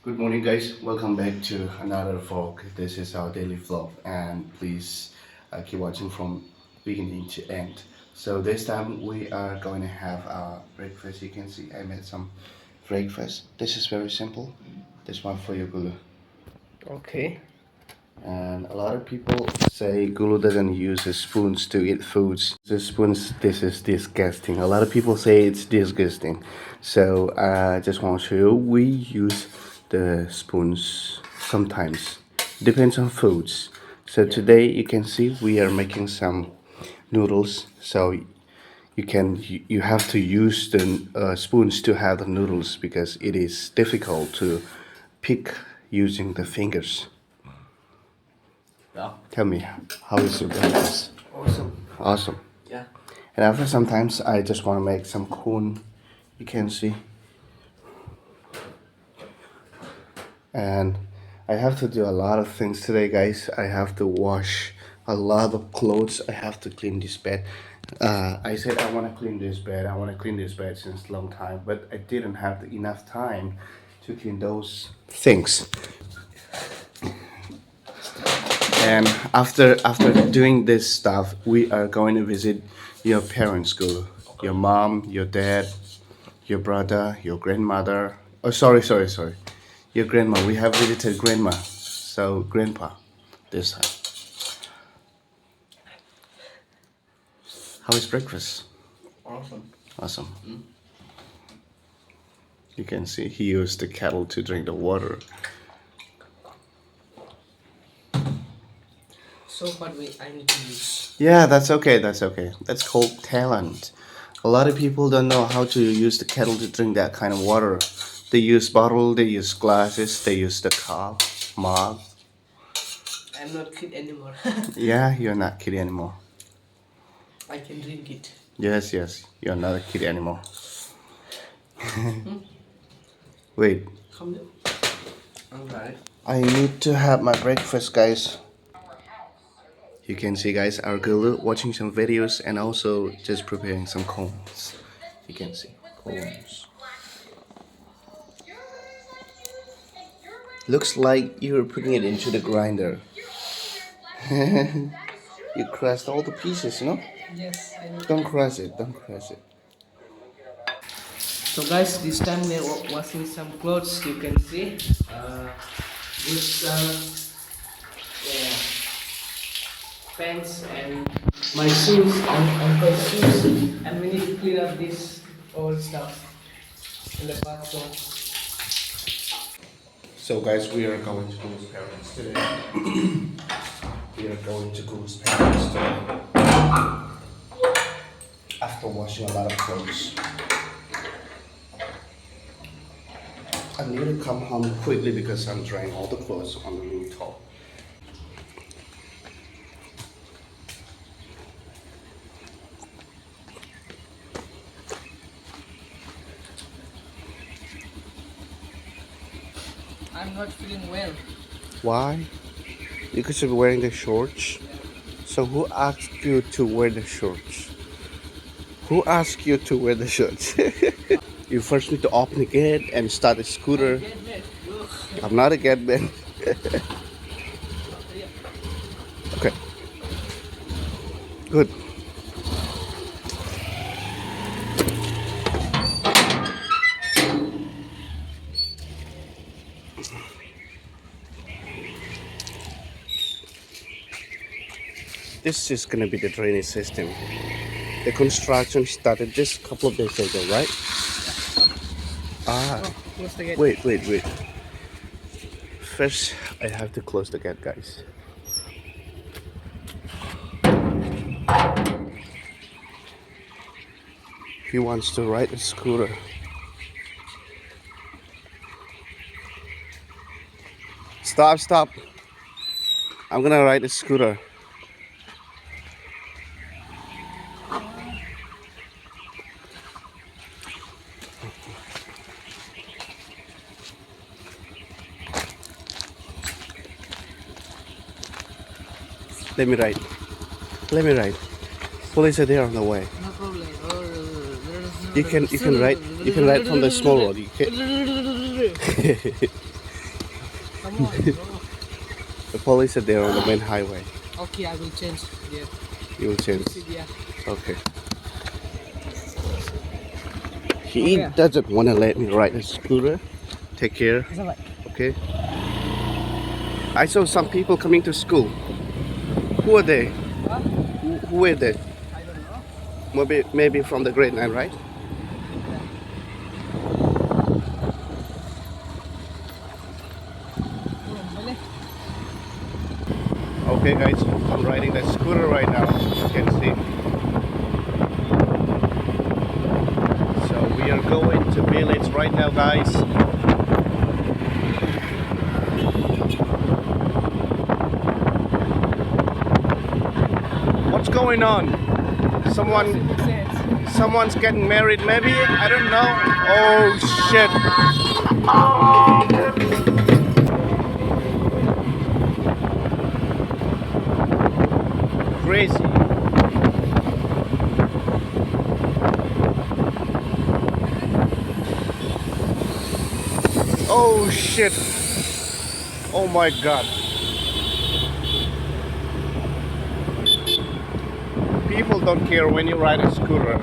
Good morning, guys. Welcome back to another vlog. This is our daily vlog, and please keep watching from beginning to end. So this time we are going to have our breakfast. You can see I made some breakfast. This is very simple. This one for you, Gulu. Okay. And a lot of people say Gulu doesn't use his spoons to eat foods. The spoons, this is disgusting. A lot of people say it's disgusting. So I just want to show you, we use the spoons sometimes. Depends on foods. So today you can see we are making some noodles. So you have to use the spoons to have the noodles because it is difficult to pick using the fingers. Yeah. Tell me, how is your breakfast? Awesome. Awesome. Yeah. And after sometimes I just want to make some cone. You can see. And I have to do a lot of things today, guys. I have to wash a lot of clothes. I have to clean this bed. I said I want to clean this bed. I want to clean this bed since long time, but I didn't have enough time to clean those things. And after doing this stuff, we are going to visit your parents' school. Your mom, your dad, your brother, your grandmother. Oh, sorry. Your grandma. We have visited grandma. So grandpa, this time. How is breakfast? Awesome. Awesome. You can see he used the kettle to drink the water. So what I need to use? Yeah, that's okay. That's okay. That's called talent. A lot of people don't know how to use the kettle to drink that kind of water. They use bottle, they use glasses, they use the cup, mug. I'm not kid anymore. Yeah, you're not kid anymore. I can drink it. Yes, you're not a kid anymore. Wait, Come on. Alright. I need to have my breakfast, guys. You can see, guys, our girl watching some videos and also just preparing some cones. You can see cones. Looks like you're putting it into the grinder. You crushed all the pieces, no? Yes, I know. Don't crush it, don't crush it. So guys, this time we're washing some clothes. You can see. This yeah, pants and my shoes and uncle's shoes, and we need to clean up this old stuff in the bathroom. So guys, we are going to Guru's parents today. We are going to Guru's parents today. After washing a lot of clothes. I need to come home quickly because I'm drying all the clothes on the rooftop. I'm not feeling well. Why? Because you're wearing the shorts. So who asked you to wear the shorts? Who asked you to wear the shorts? You first need to open the gate and start the scooter. I'm not a gate man. Okay. Good. This is gonna be the drainage system. The construction started just a couple of days ago, right? Ah, Close the gate. wait. First, I have to close the gate, guys. He wants to ride a scooter. Stop. I'm gonna ride a scooter. Let me ride. Police are there on the way. No problem. You can ride from the small road. You can. Come on, bro. The police are there on the main highway. Okay, I will change. Yeah. You will change. Yeah. Okay. He Okay. doesn't want to let me ride a scooter. Take care. Is that right? Okay. I saw some people coming to school. Who are they? Huh? Who are they? I don't know. Maybe from the grade 9, right? Boleh. Okay, guys, I'm riding the scooter right now. You can see. So we are going to village right now, guys. What's going on? Someone's getting married, maybe? I don't know. Oh shit. Crazy. Oh shit. Oh my god. People don't care when you ride a scooter.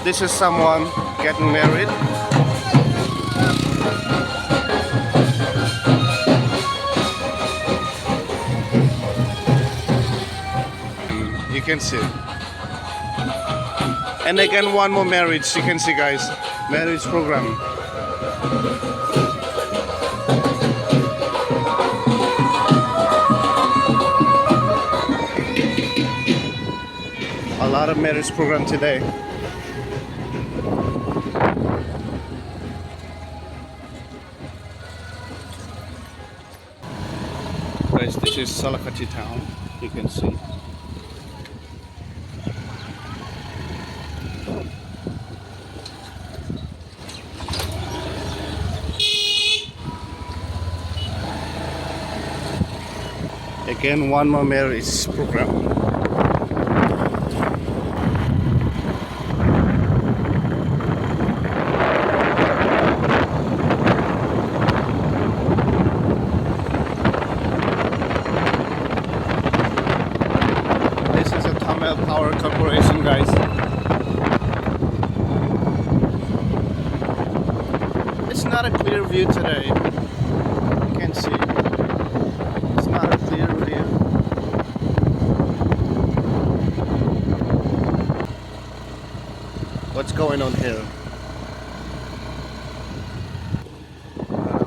This is someone getting married. You can see. And again, one more marriage. You can see, guys. Marriage program. A lot of marriage program today. Guys, this is Salakati town. You can see. Again, one more marriage program. This is a Tamil Power Corporation, guys. It's not a clear view today. You can see. It's not a clear view. What's going on here?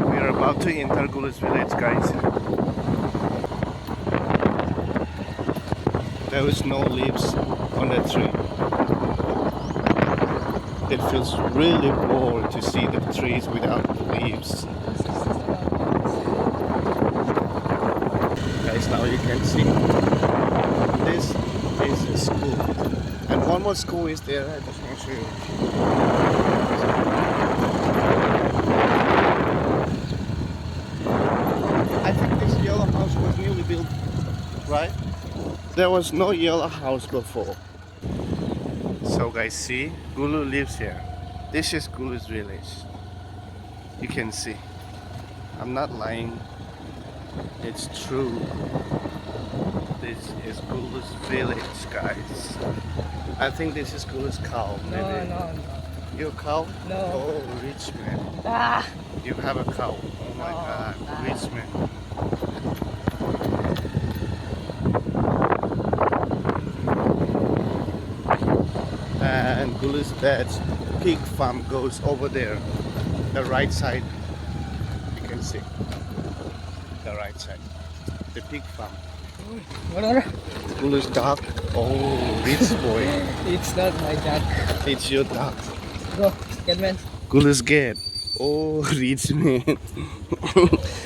We are about to enter Gulis village, guys. There is no leaves on the tree. It feels really bored to see the trees without leaves. Guys, now you can see this is a school, and one more school is there. I just want to show you. I think this yellow house was newly built, right? There was no yellow house before. So guys, see, Gulu lives here. This is Gulu's village. You can see. I'm not lying. It's true. This is Gulu's village, guys. I think this is Gulu's cow, maybe. No. Your cow? No. Oh, rich man. Ah. You have a cow. Oh my god, rich man. And Gulu's dad's pig farm goes over there, the right side. You can see the right side, the pig farm. What? Gulu's dog. Oh, rich boy. It's not my dad. It's your dog. Go, get man. Gulu's gate. Oh, rich man.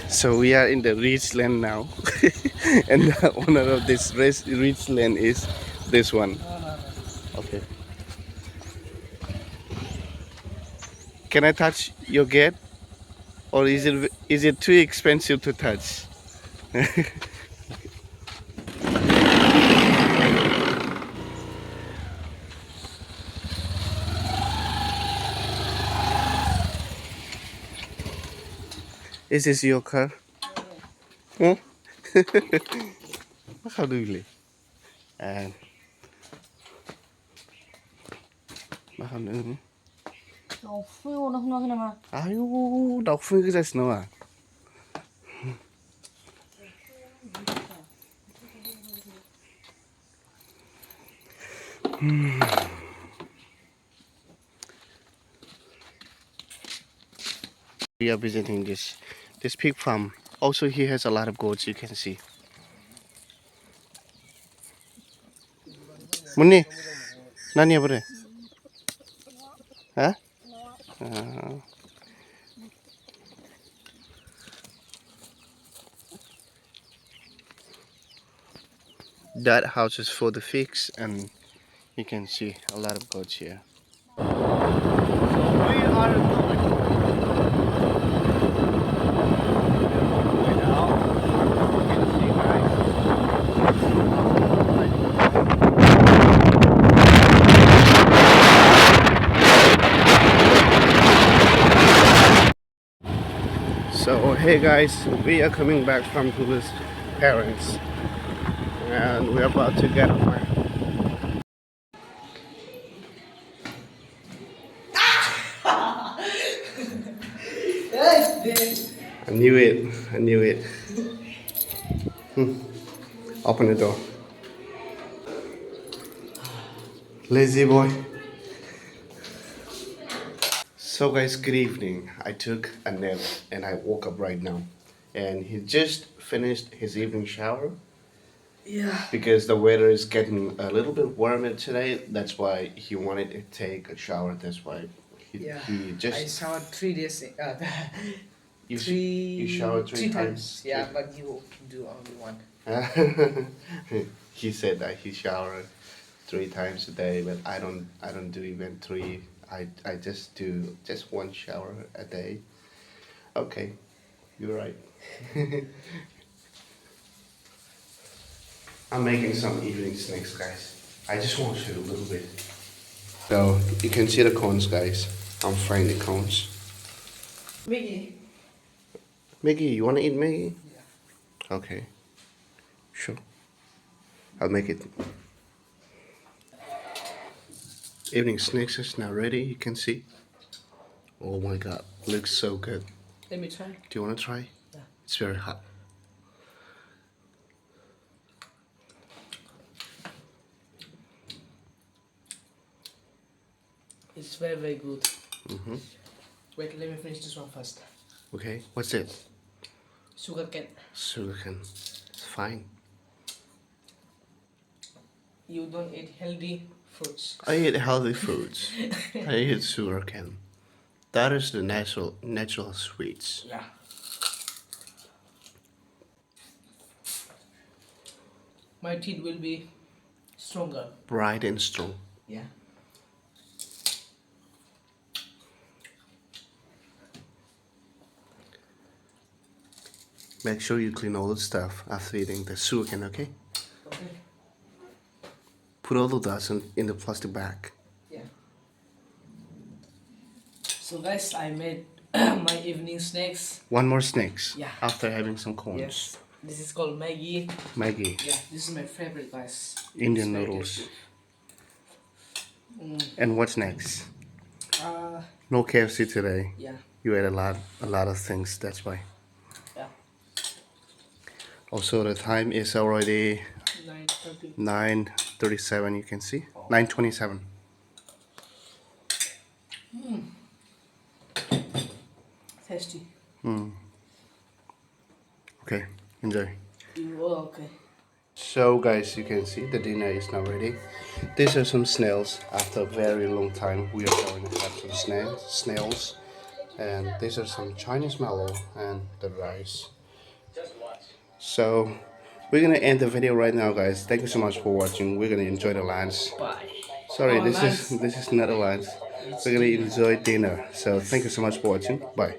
So we are in the rich land now, and the owner of this rich land is this one. No. Okay. Can I touch your gate, or is it too expensive to touch? Is this your car? Huh? How do you live? And Aufhören noch mal. 아유, 나후이가 잘 나와. We are visiting this pig farm. Also, he has a lot of goats. You can see. 문니, 나니 해보래. 아? That house is for the pigs, and you can see a lot of goats here. So we are going out. You can see, guys. So hey guys, we are coming back from Hulu's parents, and we're about to get over. I knew it. I knew it. Open the door. Lazy boy. So guys, good evening. I took a nap and I woke up right now. And he just finished his evening shower. Yeah. Because the weather is getting a little bit warmer today. That's why he wanted to take a shower. That's why he just... I showered 3 days. You Three. you showered three times? times. Yeah, but you do only one. He said that he showered 3 times a day, but I don't do even 3. I just do just 1 shower a day. Okay, you're right. I'm making some evening snacks, guys. I just want to show you a little bit. So you can see the cones, guys. I'm frying the cones. Mickey. Maggie, you want to eat Maggie? Yeah. Okay, sure. I'll make it. Evening snacks is now ready, you can see. Oh my god, looks so good. Let me try. Do you want to try? Yeah. It's very hot. It's very, very good. Wait, let me finish this one first. Okay, what's it? Sugar cane. Sugar cane. It's fine. You don't eat healthy fruits. I eat healthy foods. I eat sugar cane. That is the natural sweets. Yeah. My teeth will be stronger. Bright and strong. Yeah. Make sure you clean all the stuff after eating the sugar cane, okay? Okay. Put all the dust in the plastic bag. Yeah. So guys, I made my evening snacks. One more snacks. Yeah. After having some corns. Yes. This is called Maggi. Maggie. Yeah, this is my favorite, guys. Indian It's very noodles. tasty. And what's next? Uh, No KFC today. yeah. You ate a lot of things, that's why. Yeah. Also, the time is already 9:30. 9:37, you can see. 9:27. Tasty. Okay, enjoy. Oh, okay. So guys, you can see the dinner is now ready. These are some snails. After a very long time, we are going to have some snails. And these are some Chinese mallow and the rice. So we're gonna end the video right now, guys. Thank you so much for watching. We're gonna enjoy the lunch. Bye. Sorry, Oh, this is not a lunch. We're gonna enjoy dinner. So thank you so much for watching. Bye.